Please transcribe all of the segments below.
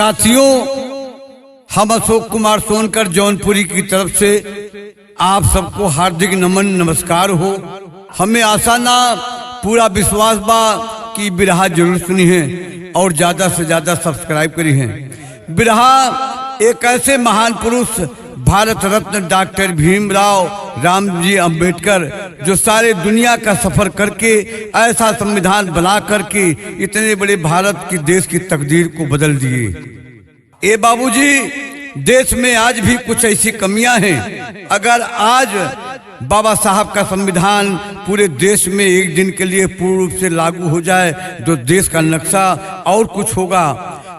साथियों, हम अशोक कुमार सोनकर जौनपुरी की तरफ से आप सबको हार्दिक नमन नमस्कार हो। हमें आशा ना पूरा विश्वास बा कि बिरहा जरूर सुनी है और ज्यादा से ज्यादा सब्सक्राइब करी है। बिरहा एक ऐसे महान पुरुष भारत रत्न डॉक्टर भीमराव रामजी अंबेडकर जो सारे दुनिया का सफर करके ऐसा संविधान बना करके इतने बड़े भारत की देश की तकदीर को बदल दिए। ए बाबूजी, देश में आज भी कुछ ऐसी कमियां हैं। अगर आज बाबा साहब का संविधान पूरे देश में एक दिन के लिए पूर्ण रूप से लागू हो जाए तो देश का नक्शा और कुछ होगा।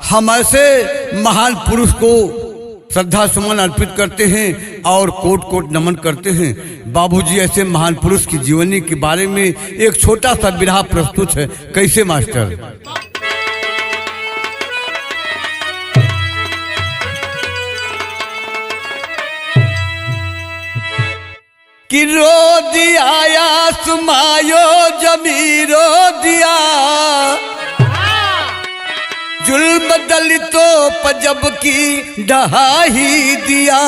हम ऐसे महान पुरुष को श्रद्धा सुमन अर्पित करते हैं और कोट कोट नमन करते हैं। बाबूजी, ऐसे महान पुरुष की जीवनी के बारे में एक छोटा सा बिरहा प्रस्तुत है। कैसे मास्टर? कि रो दिया या सुमायो जमीरो दिया, जुल्म दलितों पर जब की ढहा ही दिया,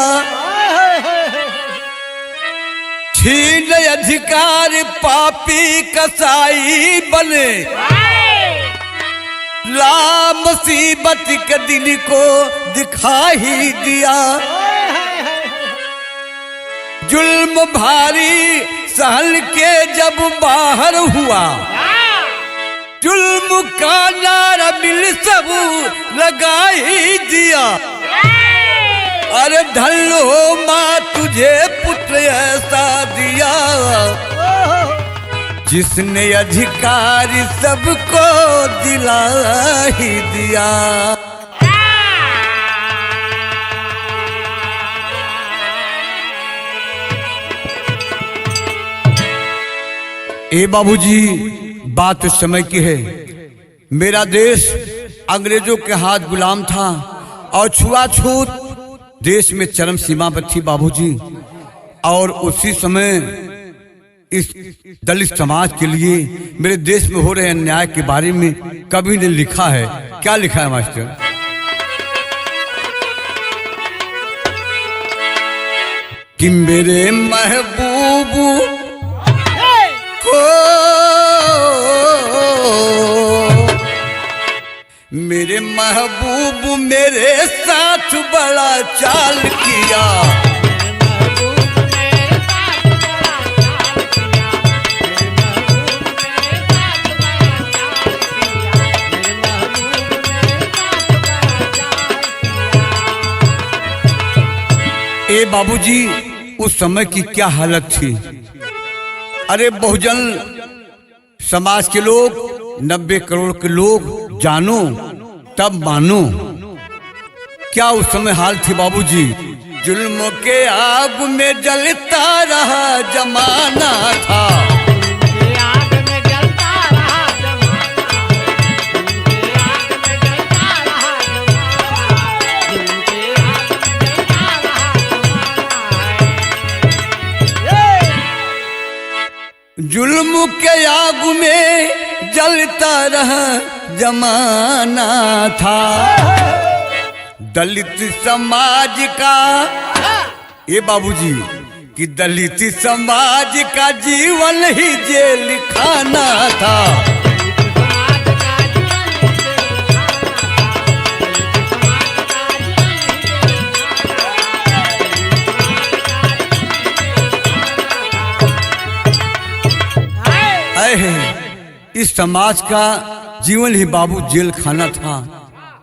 छीन अधिकार पापी कसाई बने, ला मुसीबत के दिल को दिखा ही दिया। जुल्म भारी सहल के जब बाहर हुआ, जुल्म का नारा मिल सब लगा ही दिया। अरे ढलो माँ तुझे पुत्र ऐसा दिया, जिसने अधिकार सबको दिला ही दिया। ए बाबूजी, बात उस समय की है। मेरा देश अंग्रेजों के हाथ गुलाम था और छुआछूत देश में चरम सीमा पर थी बाबूजी। और उसी समय इस दलित समाज के लिए मेरे देश में हो रहे अन्याय के बारे में कवि ने लिखा है। क्या लिखा है मास्टर? कि मेरे महबूब मेरे महबूब मेरे साथ बड़ा चाल किया, ए बाबूजी, उस समय की क्या हालत थी। अरे बहुजन समाज के लोग, 90 करोड़ के लोग, जानो तब मानो, क्या उस समय हाल थी बाबूजी। जुल्म के आग में जलता रहा जमाना था, जुल्म के आग में जलता रहा जमाना था। दलित समाज का, ये बाबूजी, कि दलित समाज का जीवन ही जेल खाना था। इस समाज का जीवन ही बाबू जेल खाना था।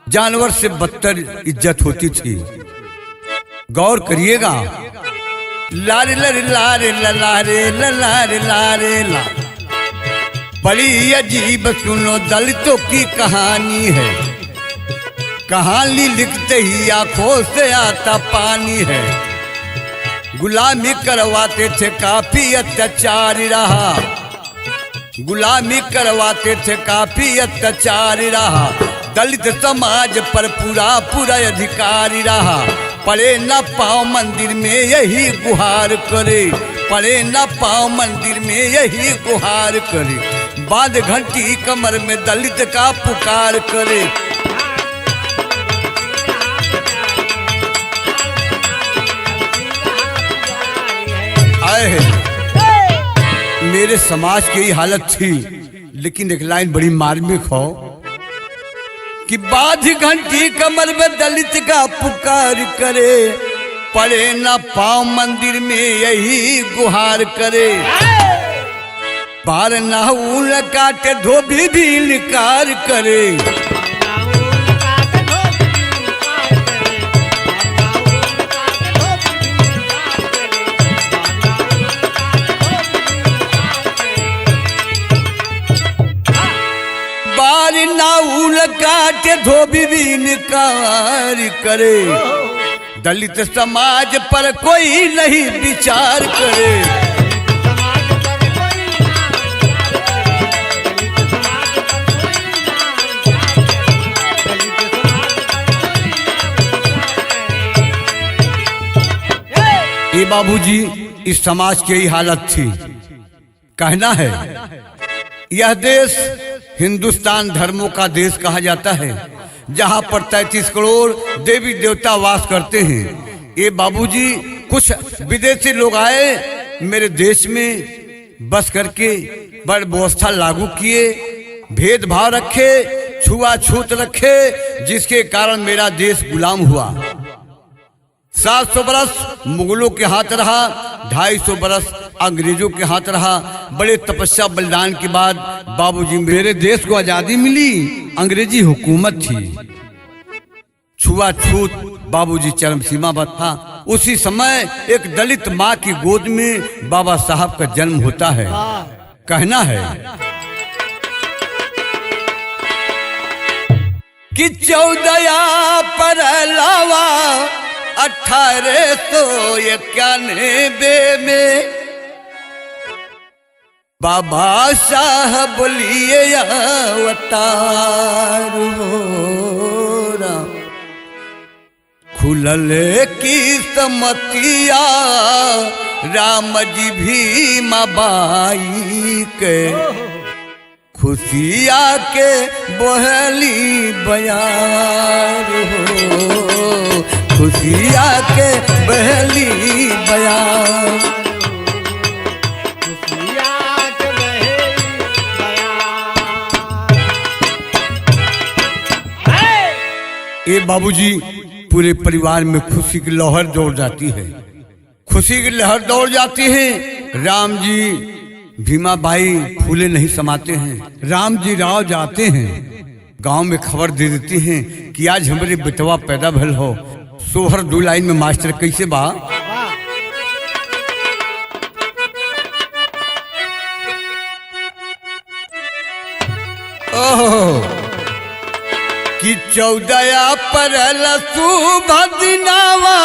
जानवर से बदतर इज्जत होती थी। गौर करिएगा। लारे लारे लारे लारे लारे लारे ला, बड़ी अजीब सुनो दलितों की कहानी है। कहानी लिखते ही आंखों से आता पानी है। गुलामी करवाते थे काफी अत्याचार रहा, गुलामी करवाते थे काफी अत्याचार रहा। दलित समाज पर पूरा पूरा अधिकार रहा। पड़े न पाओ मंदिर में यही गुहार करे, पड़े न पाओ मंदिर में यही गुहार करे। बांध घंटी कमर में दलित का पुकार करे। मेरे समाज की यही हालत थी। लेकिन एक लाइन बड़ी मार्मिक हो कि बाध घंटी कमर में दलित का पुकार करे, पड़े ना पाँव मंदिर में यही गुहार करे। बार ना ऊन काटे धोबी भी इनकार करे। बार ना ऊन काटे धोबी भी इनकार करे। दलित समाज पर कोई नहीं विचार करे। ये बाबूजी इस समाज की यही हालत थी। कहना है यह देश हिंदुस्तान धर्मों का देश कहा जाता है, जहां पर 33 करोड़ देवी देवता वास करते हैं। ये बाबूजी कुछ विदेशी लोग आए मेरे देश में बस करके बड़ व्यवस्था लागू किए, भेदभाव रखे, छुआछूत रखे, जिसके कारण मेरा देश गुलाम हुआ। 700 बरस मुगलों के हाथ रहा, 250 बरस अंग्रेजों के हाथ रहा। बड़े तपस्या बलिदान के बाद बाबूजी मेरे देश को आजादी मिली। अंग्रेजी हुकूमत थी, छुआछूत बाबूजी चरम सीमा पर था। उसी समय एक दलित माँ की गोद में बाबा साहब का जन्म होता है। कहना है कि 14 पर लावा 1891 में बाबा साहब बोलिए अवतार हो। खुलल की समतिया राम जी भीम बाई के, खुशिया के बहली बयार हो। खुशिया के बहली बयार, खुशिया के बहली बयार। ये बाबूजी पूरे परिवार में खुशी की लहर दौड़ जाती है। खुशी की लहर दौड़ जाती है। राम जी भीमाबाई फूले नहीं समाते हैं। राम जी राव जाते हैं, गांव में खबर दे देती हैं कि आज हमारे बेटवा पैदा भल हो। सोहर 2 लाइन में मास्टर कैसे बा ओह कि 14 पर शुभ दिनावा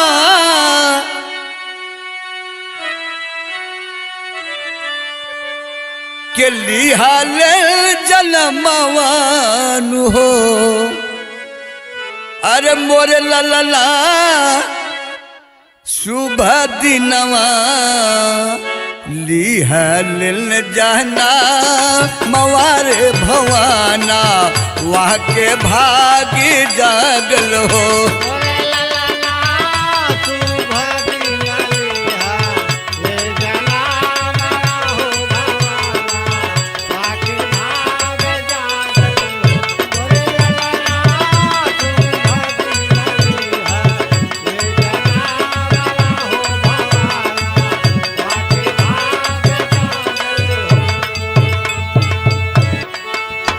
के लिहाल जन्मवान हो। अरे मोरे ललला शुभ दिनवा लिहाल जाना मवारे भवाना, वहाँ के भाग्य जागल हो।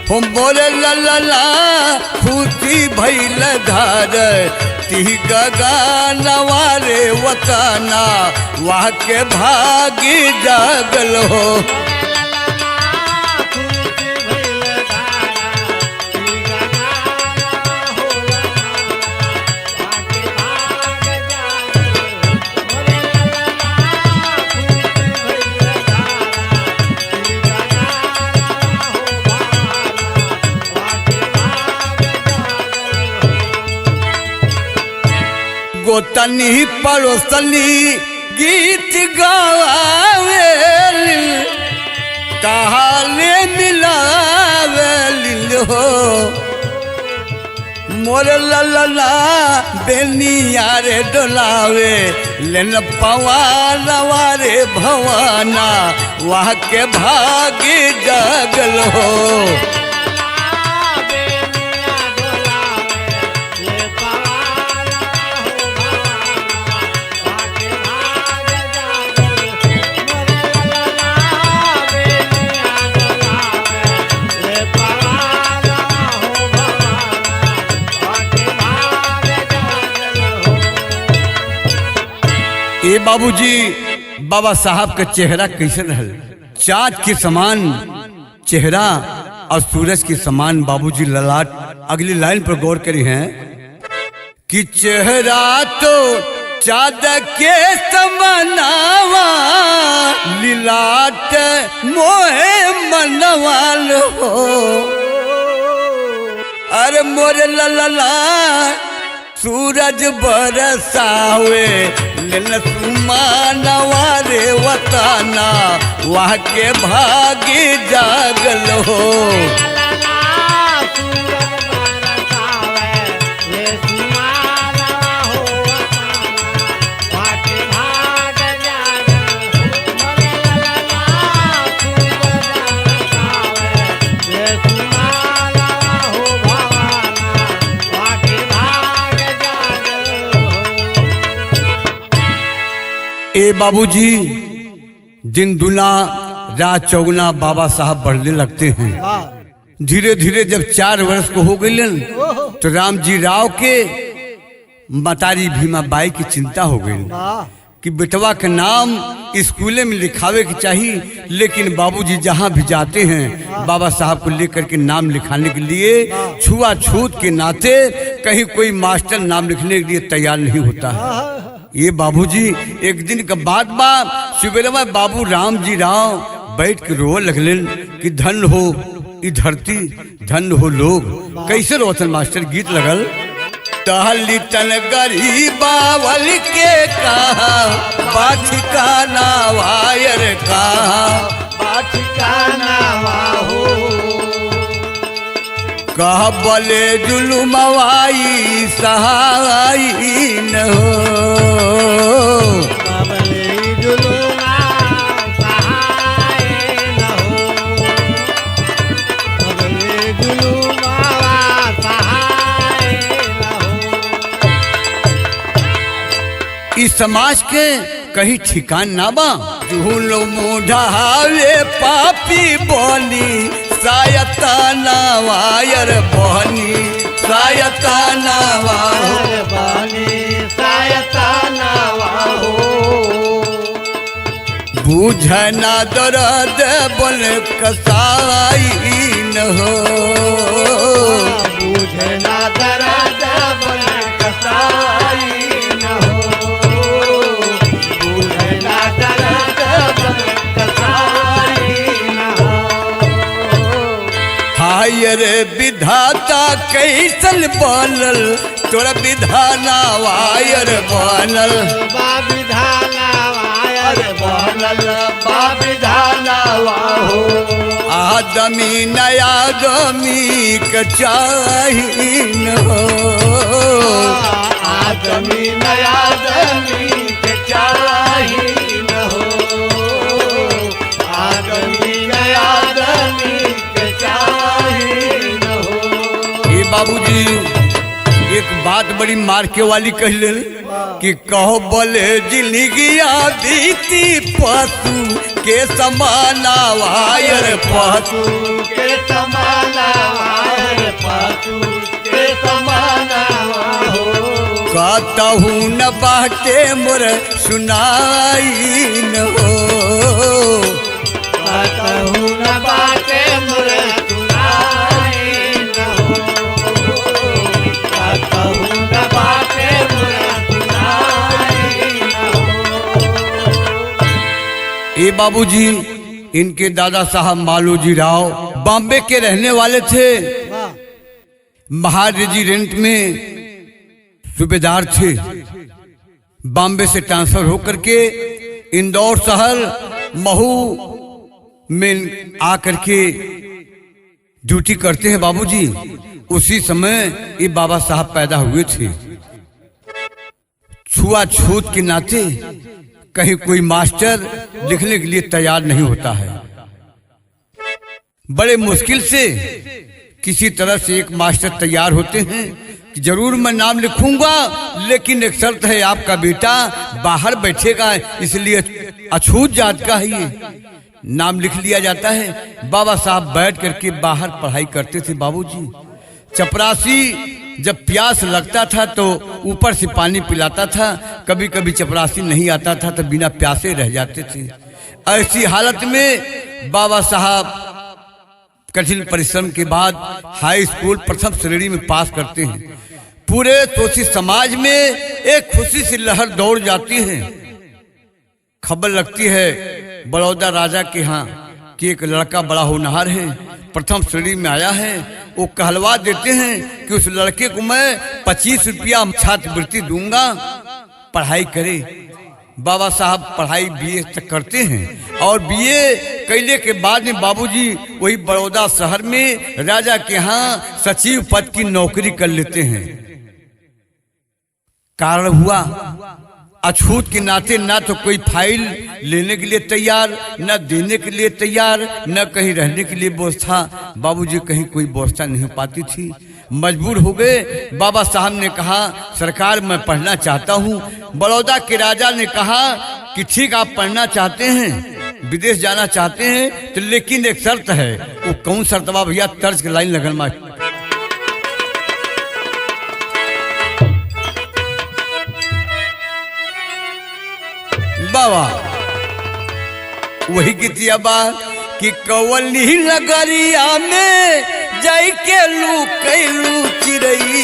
हम बोले ललला खुशी भइल धार, ती गगनवा रे वतना, वहाँ के भाग्य जागल हो। गोतनी पड़ोसनी गीत गावेल, कहाले मिलावेल हो। मोर ललना बेनिया रे डोलावे लेन पवानवा रे भवाना वहाँ के भागी जागल हो। ए बाबूजी बाबा साहब का चेहरा कैसे रहल? चाँद के समान चेहरा और सूरज के समान बाबूजी ललाट। अगली लाइन पर गौर करी हैं कि चेहरा तो चाँद के समानावा लिलाट मोहे मनवाल हो। अरे मोरे ललला सूरज बरसावे लेन सुमानवा रे वताना वहाँ के भागी जागल हो। ए बाबूजी दिन दुना रात चौगुना बाबा साहब बढ़ने लगते हैं। धीरे धीरे जब 4 वर्ष को हो गए तो राम जी राव के मतारी भीमा बाई की चिंता हो गई कि बेटवा के नाम स्कूले में लिखावे के चाहिए। लेकिन बाबूजी जहाँ भी जाते हैं बाबा साहब को लेकर के नाम लिखाने के लिए छुआछूत के नाते कहीं कोई मास्टर नाम लिखने के लिए तैयार नहीं होता है। ये बाबूजी एक दिन का बात बा सुबह में बाबू राम जी राव बैठ के रो लगलन कि धन हो ई धरती धन हो लोग। कैसे रोशन मास्टर गीत लगल टहली तन गरीबावल के कहा बाठिकाना वायर कहा बाठिकाना वाहो कह बोले जुलुमवाई सहाई न हो। कबले जुलुमा सहाय न हो। कबले जुलुमा सहाय न हो। इस समाज के कहीं ठिकान ना बा झूलो मुढ़ावे पापी बोली सायताना वायर बहनी सायताना वाहो बहनी सायताना वाहो बुझना दर्द बन कसाई न हो। बुझना दर्द बन कसाई न हो। बुझना दर्द बन कसाई न हो। हाय रे विधाता कैसन बनल तोरा विधाना वायर बनल बाविधाना वायर बनल बाविधाना वाहो। आदमी नया गमी के चाही न हो। आदमी नया आदमी के चाही न हो। आदमी नया आदमी के चाही न हो। ये बाबूजी एक बात बड़ी मार के वाली कहले कि कहो बोले जिंदगिया बीती पशु के समाना वायर पशु के समाना वायर पशु के समाना वाहो। कहू न बाटे मोर सुनाई न हो। कहू न बाटे मोर सुनाई न हो। कहू न बाटे मोर सुनाई न हो। ये बाबूजी इनके दादा साहब मालोजी राव बॉम्बे के रहने वाले थे। महार रेजिडेंट में सूबेदार थे। बॉम्बे से ट्रांसफर होकर के इंदौर शहर महू में आकर के ड्यूटी करते हैं बाबूजी। उसी समय ये बाबा साहब पैदा हुए थे। छुआछूत के नाते कहीं कोई मास्टर लिखने के लिए तैयार नहीं होता है। बड़े मुश्किल से किसी तरह से एक मास्टर तैयार होते हैं कि जरूर मैं नाम लिखूंगा, लेकिन एक शर्त है, आपका बेटा बाहर बैठेगा, इसलिए अछूत जात का ही नाम लिख लिया जाता है। बाबा साहब बैठ करके बाहर पढ़ाई करते थे। बाबूजी चपरासी जब प्यास लगता था तो ऊपर से पानी पिलाता था, कभी कभी चपरासी नहीं आता था तो बिना प्यासे रह जाते थे। ऐसी हालत में बाबा साहब कठिन परिश्रम के बाद हाई स्कूल प्रथम श्रेणी में पास करते हैं। पूरे शोषित समाज में एक खुशी सी लहर दौड़ जाती है। खबर लगती है बड़ौदा राजा के यहाँ कि एक लड़का बड़ा होनहार है, प्रथम श्रेणी में आया है। वो कहलवा देते हैं कि उस लड़के को मैं 25 रुपया छात्रवृत्ति दूंगा, पढ़ाई करे। बाबा साहब पढ़ाई बीए तक करते हैं और बीए कैले के बाद में बाबूजी वही बड़ौदा शहर में राजा के यहाँ सचिव पद की नौकरी कर लेते हैं। कारण हुआ अछूत के नाते ना तो कोई फाइल लेने के लिए तैयार, न देने के लिए तैयार, न कहीं रहने के लिए व्यवस्था। बाबूजी कहीं कोई व्यवस्था नहीं हो पाती थी, मजबूर हो गए। बाबा साहब ने कहा सरकार मैं पढ़ना चाहता हूँ। बड़ौदा के राजा ने कहा कि ठीक आप पढ़ना चाहते हैं, विदेश जाना चाहते हैं, तो लेकिन एक शर्त है। वो कौन शर्त बा भैया? तर्ज के लाइन लगन मा बाबा वही गीतिया बा कि कवली नगरिया में जाई के लू कैलू चिरई,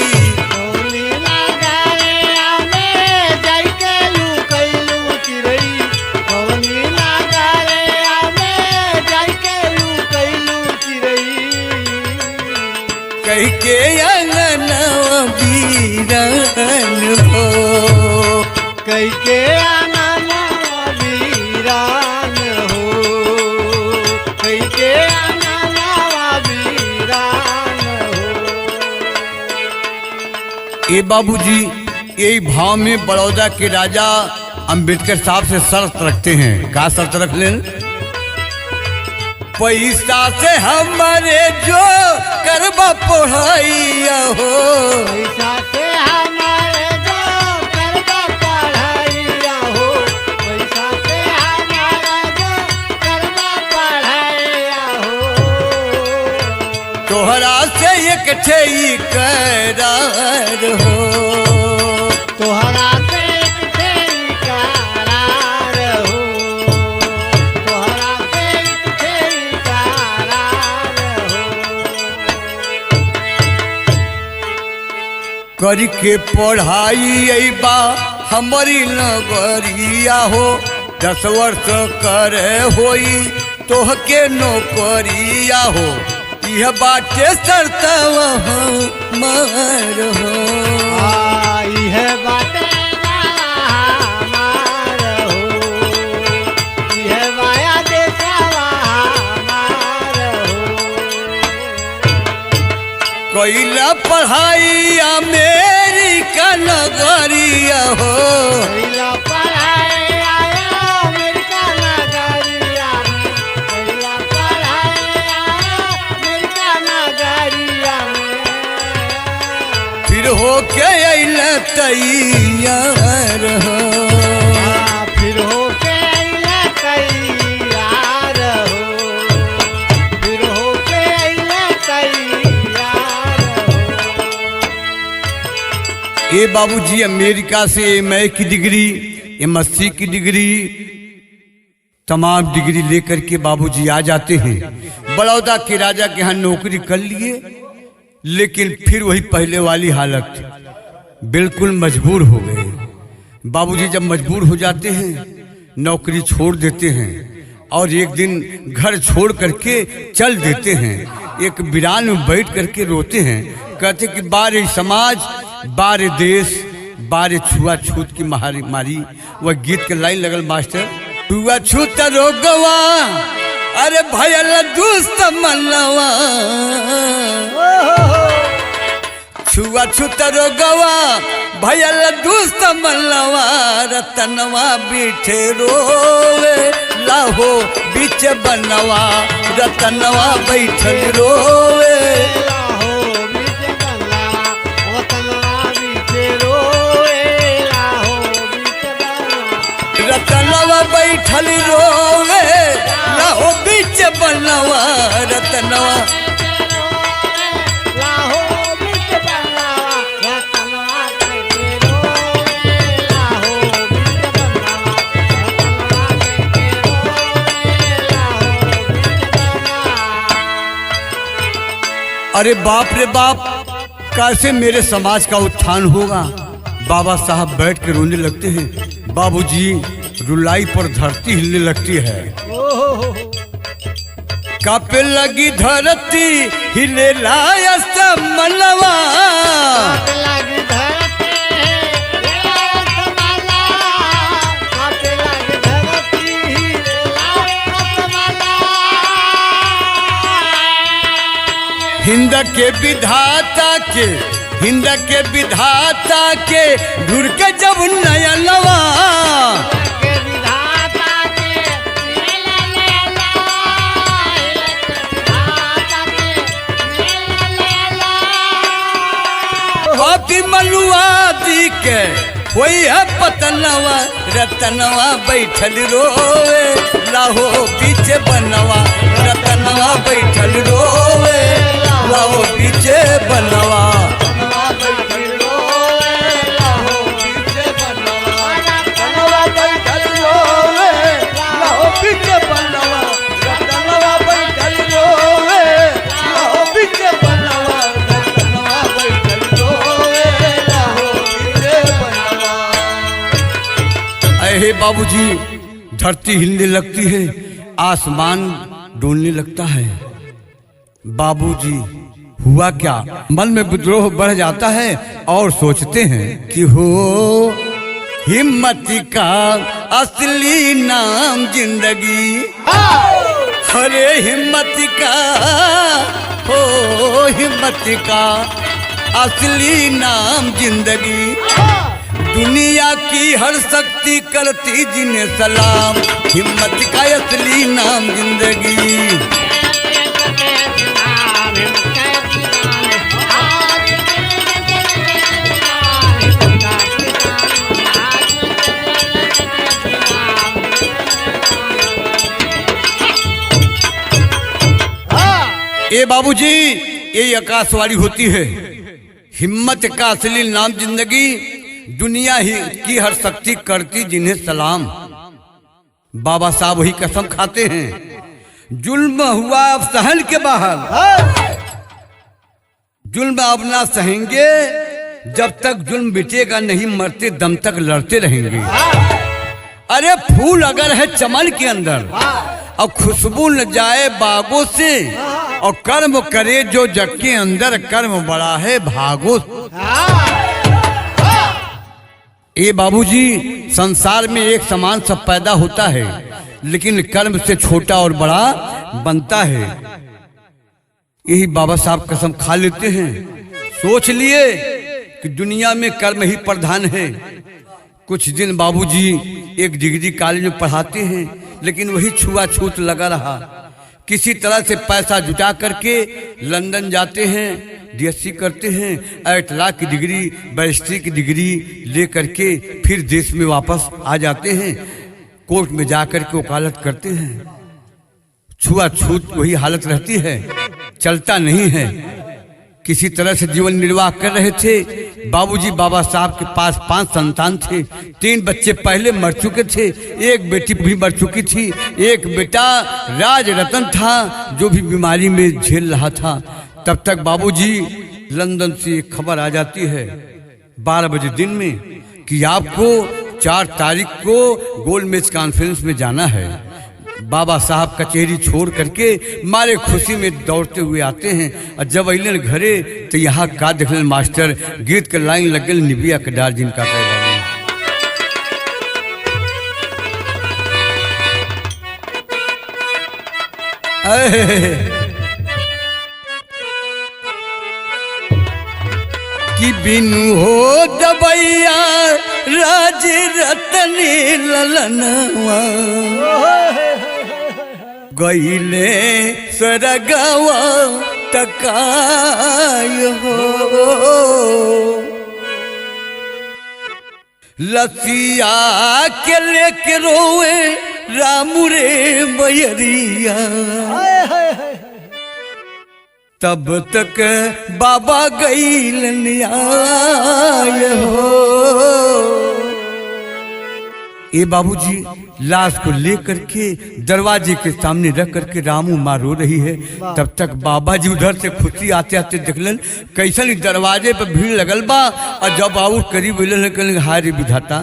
कवली नगरिया में जाई के लू कैलू चिरई, कवली नगरिया में जाई के लू कैलू चिरई, कह के अंगनवा बीरन हो, कह के अंगनवा वीरान हो, कह के अंगनवा वीरान हो। ए बाबूजी यही भाव में बड़ौदा के राजा अंबेडकर साहब से शर्त रखते हैं। क्या शर्त रख लें? पैसा से हमारे जो करबा पढ़ाइया हो, पैसा से हमारे जो करबा पढ़ाइया हो, पैसा से हमारे जो करबा पढ़ाइया हो, तोहरा से एक ठेई करार हो, तोहरा से एक ठेई करार हो, तोहरा से एक ठेई करार हो। करी के पढ़ाई अबा हमारी नगरिया हो, 10 वर्ष करे होई तोहके नौकरिया हो, यह बाटे शर्तवा हमार हो। आई है बाटे हमार हो, यह माया देशवा हमार हो। कैला पढ़ाई अमेरिका नगरिया हो, कैला पढ़ाई आया अमेरिका नगरिया में, कैला पढ़ाई आया अमेरिका नगरिया में। फिर होके अइला तैयार हो, फिर होके अइला तैयार हो, फिर होके अइला तैयार हो। ये बाबूजी अमेरिका से एमए की डिग्री, एमएससी की डिग्री, तमाम डिग्री लेकर के बाबूजी आ जाते हैं। बड़ौदा के राजा के यहाँ नौकरी कर लिए, लेकिन फिर वही पहले वाली हालत, बिल्कुल मजबूर हो गए। बाबूजी जब मजबूर हो जाते हैं नौकरी छोड़ देते हैं और एक दिन घर छोड़ करके चल देते हैं। एक वीरान में बैठ करके रोते हैं, कहते कि बारे समाज, बारे देश, बारे छुआछूत की मारी। वह गीत के लाइन लगल मास्टर, छुआछूत रोगवा अरे भयल दुस्त मलवा, छुआछूत रोगवा भयल दुस्त मलवा रतनवा बीठे रोवे लाहो बीच बनवा रतनवा बैठल रोवे लाहो बीच बनवा वतनवा बीचे रोए लाहो बीच बनवा रतनवा बैठल रोवे लाहो बीच बनवा रतनवा लाहो बीच बनवा वतनवा बीचे रोए लाहो बीच बनवा वतनवा बीचे रोए लाहो बीच बनवा। अरे बाप रे बाप, कैसे मेरे समाज का उत्थान होगा। बाबा साहब बैठ के रोने लगते हैं। बाबूजी रुलाई पर धरती हिलने लगती है। कापे लगी धरती हिले लाया सब मनवा लगी धरती लाया लगी धरती लाया हिंद के विधाता के घुर के जब नया नवा के विधाता के बापी मलुआ दी के वही है पतनवा रतनवा बैठल रोवे लाहो पीछे बनवा रतनवा बैठल रोवे लाहो पीछे बनवा हे बाबूजी धरती हिलने लगती है, आसमान डोलने लगता है। बाबूजी हुआ क्या, मन में विद्रोह बढ़ जाता है और सोचते हैं कि हो हिम्मत का असली नाम जिंदगी, अरे हिम्मत का हो हिम्मत का असली नाम जिंदगी, दुनिया की हर शक्ति करती जिन्हें सलाम, हिम्मत का असली नाम जिंदगी। ये बाबूजी ये आकाशवाणी होती है, हिम्मत का असली नाम जिंदगी, दुनिया ही की हर शक्ति करती जिन्हें सलाम। बाबा साहब वही कसम खाते हैं, जुल्म हुआ अब सहन के बाहर, जुल्म अब ना सहेंगे, जब तक जुल्म मिटेगा नहीं मरते दम तक लड़ते रहेंगे। अरे फूल अगर है चमन के अंदर और खुशबू न जाए बागों से, और कर्म करे जो जग के अंदर, कर्म बड़ा है भागो। ये बाबूजी संसार में एक समान सब पैदा होता है, लेकिन कर्म से छोटा और बड़ा बनता है। यही बाबा साहब कसम खा लेते हैं, सोच लिए कि दुनिया में कर्म ही प्रधान है। कुछ दिन बाबूजी एक डिग्री कॉलेज में पढ़ाते हैं, लेकिन वही छुआछूत लगा रहा। किसी तरह से पैसा जुटा करके लंदन जाते हैं, DSc करते हैं, 8 लाख की डिग्री, बैरिस्ट्री की डिग्री ले करके फिर देश में वापस आ जाते हैं, कोर्ट में जा करके वकालत करते हैं। छुआछूत वही हालत रहती है, चलता नहीं है। किसी तरह से जीवन निर्वाह कर रहे थे। बाबूजी बाबा साहब के पास 5 संतान थे, 3 बच्चे पहले मर चुके थे, एक बेटी भी मर चुकी थी, एक बेटा राज रतन था जो भी बीमारी में झेल रहा था। तब तक बाबूजी लंदन से एक खबर आ जाती है 12 बजे दिन में कि आपको 4 तारीख को गोलमेज कॉन्फ्रेंस में जाना है। बाबा साहब कचहरी छोड़ करके मारे खुशी में दौड़ते हुए आते हैं, और जब अलन घरे तो यहाँ का देखल मास्टर गीत के लाइन लग गए, निबिया के डार जिनका कह कि बिनु हो दबैया राज रतनी ललनवा गईले सरगवा तकाय हो लसिया के लेके रोए रामू रे मैरिया तब तक बाबा गईल आय हो। ये बाबूजी लाश को लेकर के दरवाजे के सामने रख करके रामू माँ रो रही है। तब तक बाबा जी उधर से खुशी आते आते देखलन कैसन दरवाजे पर भीड़ लगल बा और जब बाबू करीब कहलन हाय रे विधाता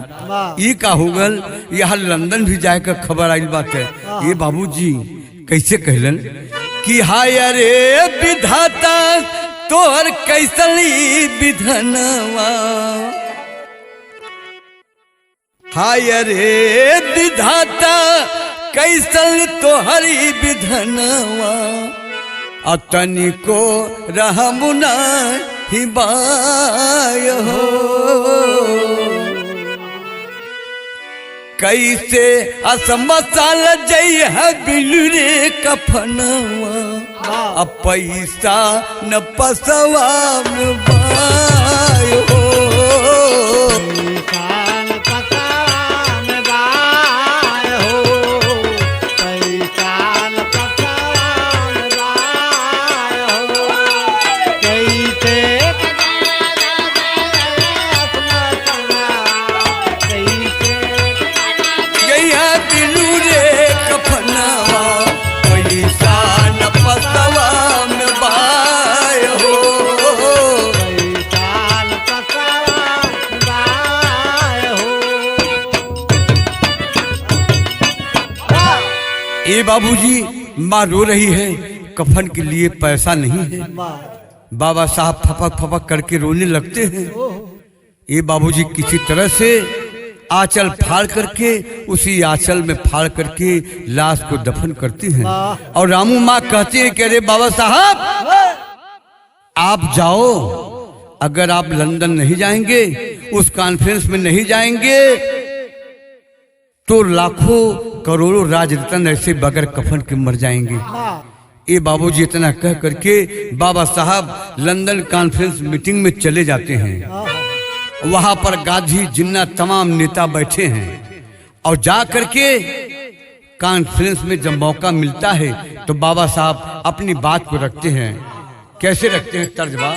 ये का हो गल यहाँ लंदन भी जाकर खबर आई बात है। ये बाबूजी कैसे कहलन कि हाय रे विधाता तोहर कैसली विधनवा हाय रे विधाता कैसल तोहरी विधनवा अतनी को रहमुना ही बाय हो कैसे असमसाल जई है बिलरे कफनवा अब पैसा न पसवा में बाय हो ये बाबूजी माँ रो रही है कफन के लिए पैसा नहीं है। बाबा साहब फपक फपक करके रोने लगते हैं। ये बाबूजी किसी तरह से आंचल फाड़ करके उसी आंचल में फाड़ करके लाश को दफन करती हैं। और रामू माँ कहती है कि अरे बाबा साहब आप जाओ, अगर आप लंदन नहीं जाएंगे उस कॉन्फ्रेंस में नहीं जाएंगे तो लाखों करोड़ों राज रतन ऐसे बगैर कफन के मर जाएंगे। ये बाबूजी इतना कह करके बाबा साहब लंदन कॉन्फ्रेंस मीटिंग में चले जाते हैं। वहां पर गांधी जिन्ना तमाम नेता बैठे हैं और जा करके कॉन्फ्रेंस में जब मौका मिलता है तो बाबा साहब अपनी बात को रखते हैं। कैसे रखते हैं तर्जबा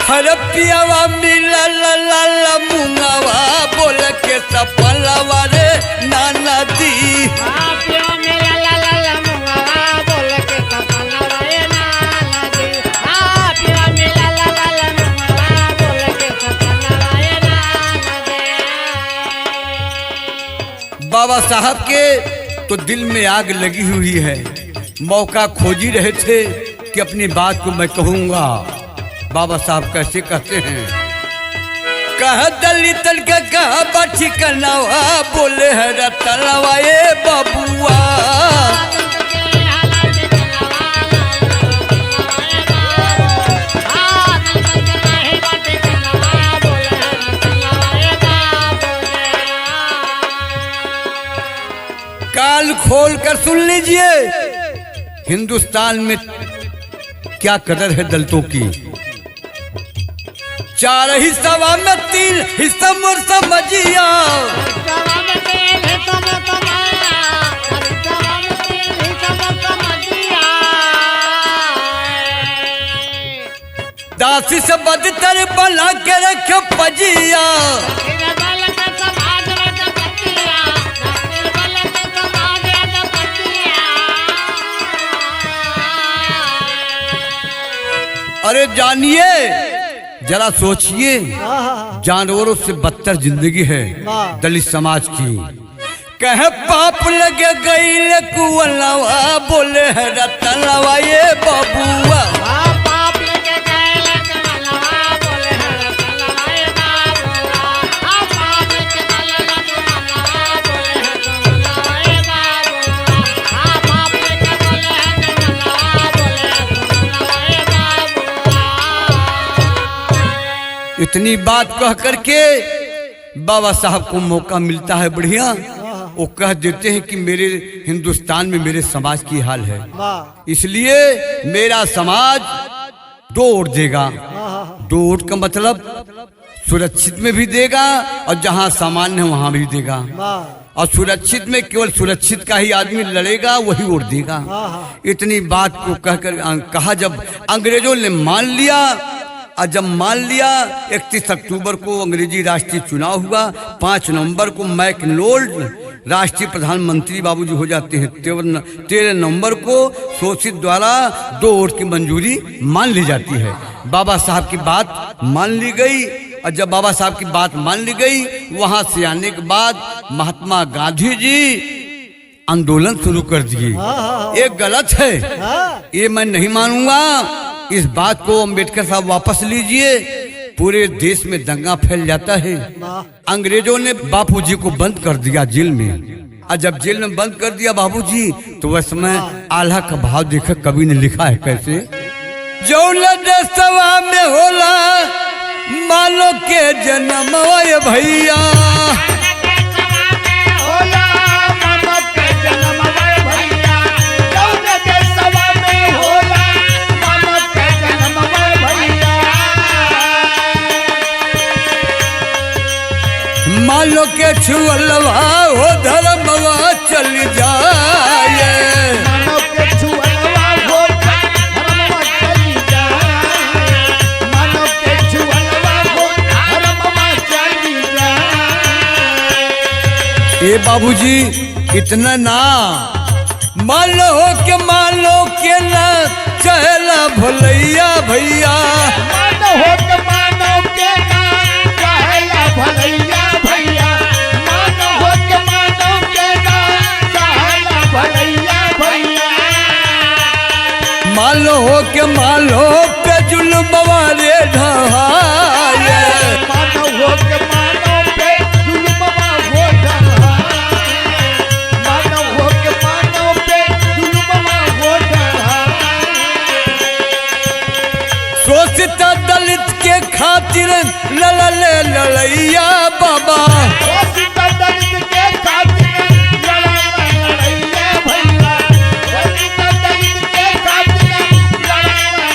हरपियावा मिला ला ला ला मुंगावा बोल के सपलवा रे नाना दी हरपियावा मिला ला ला ला मुंगावा बोल के सपलवा रे नाना दी हरपियावा मिला ला ला ला मुंगावा बोल के सपलवा रे नाना दी। बाबा साहब के तो दिल में आग लगी हुई है। मौका खोजी रहे थे कि अपनी बात को मैं कहूंगा। बाबा साहब कैसे कहते हैं कह दलित का कह बाठी कनवा बोले है रतनवा ये बबुआ काल खोल कर सुन लीजिए हिंदुस्तान में क्या कदर है दलितों की। 4 हिस्सा में 3 हिस्सा मोर समझिया दासी से बदतर बना के रखे पजिया अरे जानिए जरा सोचिए जानवरों से बदतर जिंदगी है दलित समाज की। कहे पाप लगे गई कुआवा बोले है रतनवा ये बबुआ इतनी बात कह करके बाबा साहब को मौका मिलता है बढ़िया, वो कह देते हैं कि मेरे हिंदुस्तान में मेरे समाज की हाल है, इसलिए मेरा समाज 2 वोट देगा। 2 वोट का मतलब सुरक्षित में भी देगा और जहां सामान्य है वहां भी देगा। और सुरक्षित में केवल सुरक्षित का ही आदमी लड़ेगा, वही वोट देगा। इतनी बात को कहकर कहा जब अंग्रेजों ने मान लिया, और जब मान लिया 31 अक्टूबर को अंग्रेजी राष्ट्रीय चुनाव हुआ। 5 नवंबर को मैकलोल्ड राष्ट्रीय प्रधानमंत्री बाबूजी हो जाते हैं। 13 नवंबर को शोषित द्वारा 2 वोट की मंजूरी मान ली जाती है। बाबा साहब की बात मान ली गई, और जब बाबा साहब की बात मान ली गई, वहां से आने के बाद महात्मा गांधी जी आंदोलन शुरू कर दिए। ये गलत है, ये मैं नहीं मानूंगा। इस बात को अंबेडकर साहब वापस लीजिए। पूरे देश में दंगा फैल जाता है। अंग्रेजों ने बापूजी को बंद कर दिया जेल में, और जब जेल में बंद कर दिया बाबूजी, तो वह समय आल्हा का भाव देखा कवि ने लिखा है कैसे, जौन देशवा में होला मालो के जन्म भैया, मालो के छुअलवा हो धर्मवा चल जाए, मानो के छुअलवा हो धर्मवा चल जाए, मानो के छुअलवा हो धर्मवा चल जाए। ए बाबूजी इतना ना मालो के ना चहला भलैया भैया, मानो के ना चहला भलैया भैया, मानो के ना चहला भलैया भैया, मालो पे जुल्म रे ढहाए, मानो पे जुल्म हो ढहाए, मानो पे जुल्म हो ढहाए। शोषित दलित के खातिर लड़ैया बाबा, शोषित दलित के खातिर लड़ैया भैया, शोषित दलित के खातिर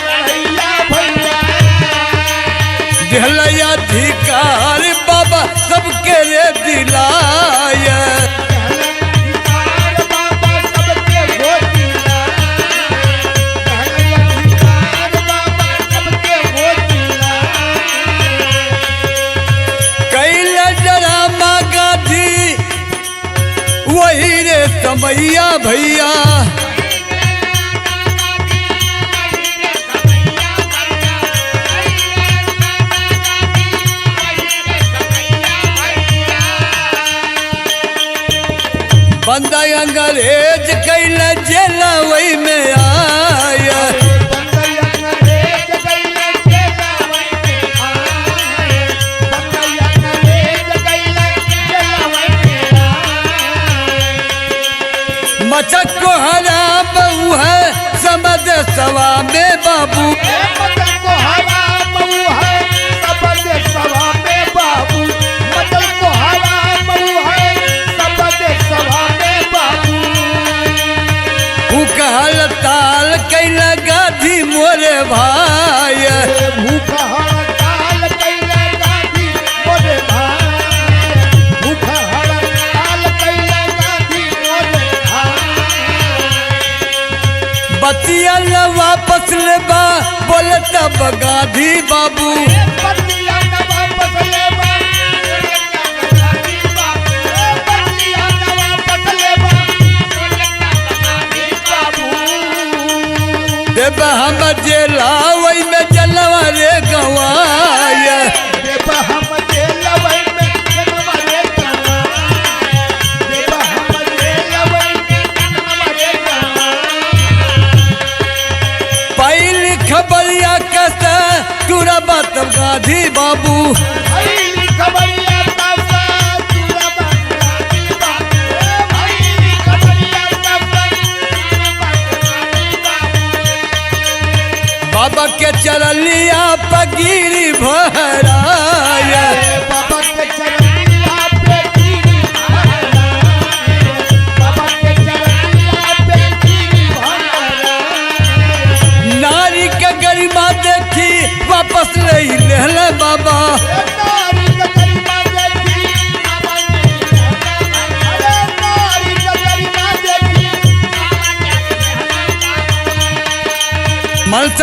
लड़ैया भैया, दिहलैया अधिकार बाबा सबके रे दिलाया, अधिकार बाबा सबके हो दिलाए, अधिकार बाबा सबके हो दिलाए। कैला डरामा गांधी वही रे समैया भैया, बंदा अंग्रेज कैला जेला वही में आया, मचक को हरा बहू है समझ सवा में बाबू, मदल को हरा बहू है सबद सभा में बाबू, मदल को हरा बहू है सबद सभा में बाबू। भूख हड़ताल कैला गांधी मोरे भाई, भूख हड़ताल कैला गांधी मोरे भाई, भूख हड़ताल कैला गांधी मोरे भाई। बतिया न वापस लेबा बोलता गांधी बाबू, बतिया न वापस लेबा गांधी बाबू, बतिया न वापस लेबा गांधी बाबू। देबा हम जेला वही में जलवा रे गवाया, देबा हम जेलवै में जन्म रे गवाए, देबा हम जेलवै में जन्म रे गवाए। पहली खबरिया कसा तुरा बात गांधी बाबू, भइली खबरिया तसा तुरा बात गांधी बाबू, भइली खबरिया तसा तुरा बात गांधी बाबू। बाबा के चरलिया पगीरी भरा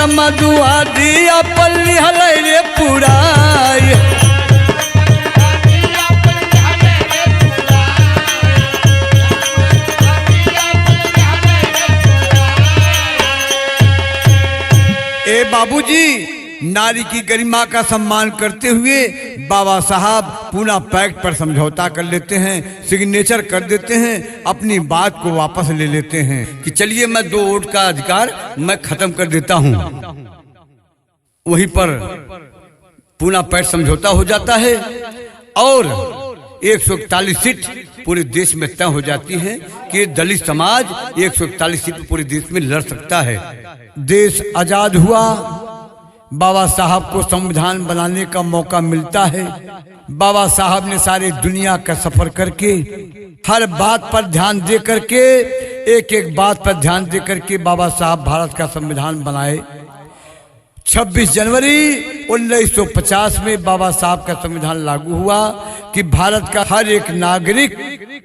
समझुआ दिया पल्ली हलै रे पुराई। ए बाबूजी, नारी की गरिमा का सम्मान करते हुए बाबा साहब पूना पैक्ट पर समझौता कर लेते हैं, सिग्नेचर कर देते हैं, अपनी बात को वापस ले लेते हैं कि चलिए मैं 2 वोट का अधिकार मैं खत्म कर देता हूं। वहीं पर पूना पैक्ट समझौता हो जाता है और 141 सीट पूरे देश में तय हो जाती है कि दलित समाज 141 सीट पूरे देश में लड़ सकता है। देश आजाद हुआ, बाबा साहब को संविधान बनाने का मौका मिलता है। बाबा साहब ने सारे दुनिया का सफर करके हर बात पर ध्यान दे करके, एक एक बात पर ध्यान दे करके बाबा साहब भारत का संविधान बनाए। 26 जनवरी 1950 में बाबा साहब का संविधान लागू हुआ कि भारत का हर एक नागरिक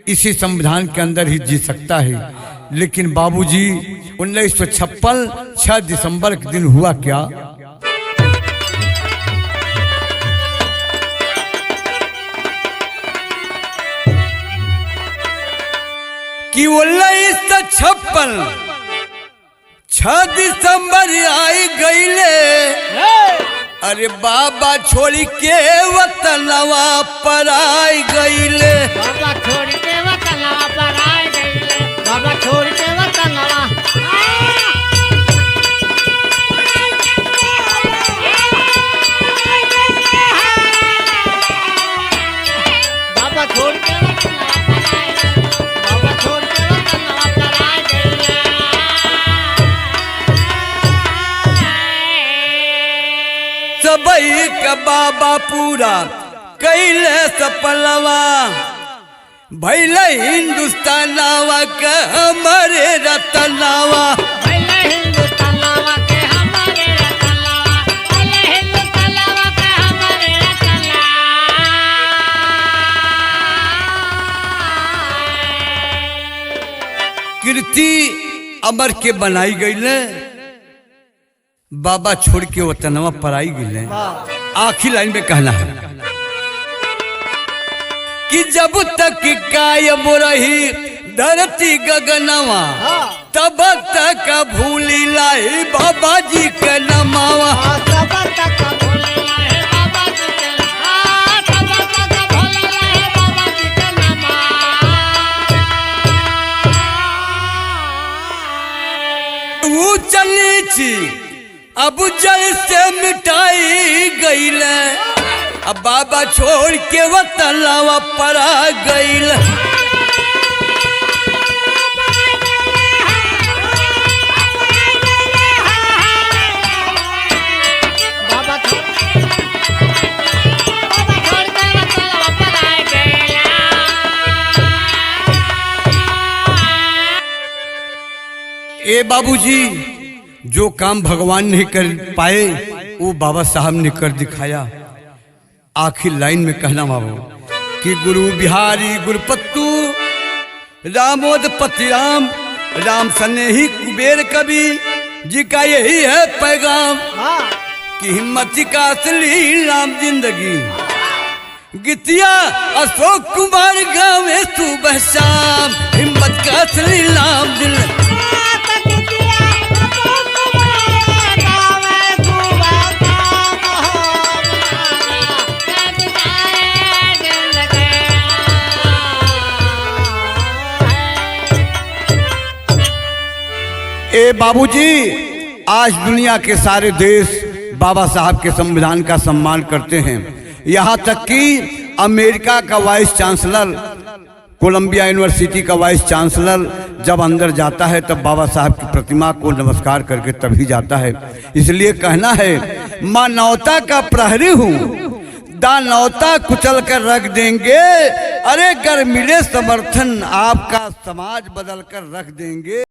इसी संविधान के अंदर ही जी सकता है। लेकिन बाबूजी 1956 6 दिसंबर के दिन हुआ क्या कि 1956 6 दिसंबर आई गईले। अरे बाबा छोड़ के वतनवा पर आई गईले। बाबा छोड़ के वतनवा पर आई गईले। बाबा छोड़ के वतनवा बाबा छोड़ के वतनवा पर आई गईले। बाबा छोड़ के वतनवा पर आई गईले। सबई का बाबा पूरा कैले सपनवा भैले हिंदुस्तानवा के हमारे रतनवा। भैले हिंदुस्तानवा के हमारे रतनवा। भैले हिंदुस्तानवा के हमारे रतनवा। कीर्ति अमर के बनाई गईले। बाबा छोड़ के वतनवा पर आई गईले। आखिरी लाइन में कहना है कि जब तक कायम रही धरती गगनवा तब तक भूली लाई बाबा जी के नमावा। तब तक भोलेला है बाबा जी के तब तक भोलेला है बाबा जी के नामा। ऊंच नीची अब जल से मिटाई गईले। अब बाबा छोड़ के वतनवा पर आ गईल। बाबा छोड़ के वतनवा पर आ गईला। ए बाबूजी, जो काम भगवान नहीं कर पाए वो बाबा साहब ने कर दिखाया। आखिर लाइन में कहना बाबू कि गुरु बिहारी गुरुपत्तू रामोदपति राम राम सनेही कुबेर कवि जी का यही है पैगाम कि हिम्मत का असली नाम जिंदगी। गीतिया अशोक कुमार गावे सुबह शाम हिम्मत का असली नाम जिंदगी। ए बाबूजी, आज दुनिया के सारे देश बाबा साहब के संविधान का सम्मान करते हैं। यहाँ तक कि अमेरिका का वाइस चांसलर, कोलंबिया यूनिवर्सिटी का वाइस चांसलर जब अंदर जाता है तब बाबा साहब की प्रतिमा को नमस्कार करके तभी जाता है। इसलिए कहना है मानवता का प्रहरी हूँ, दानवता कुचल कर रख देंगे। अरे गर मिले समर्थन आपका समाज बदल कर रख देंगे।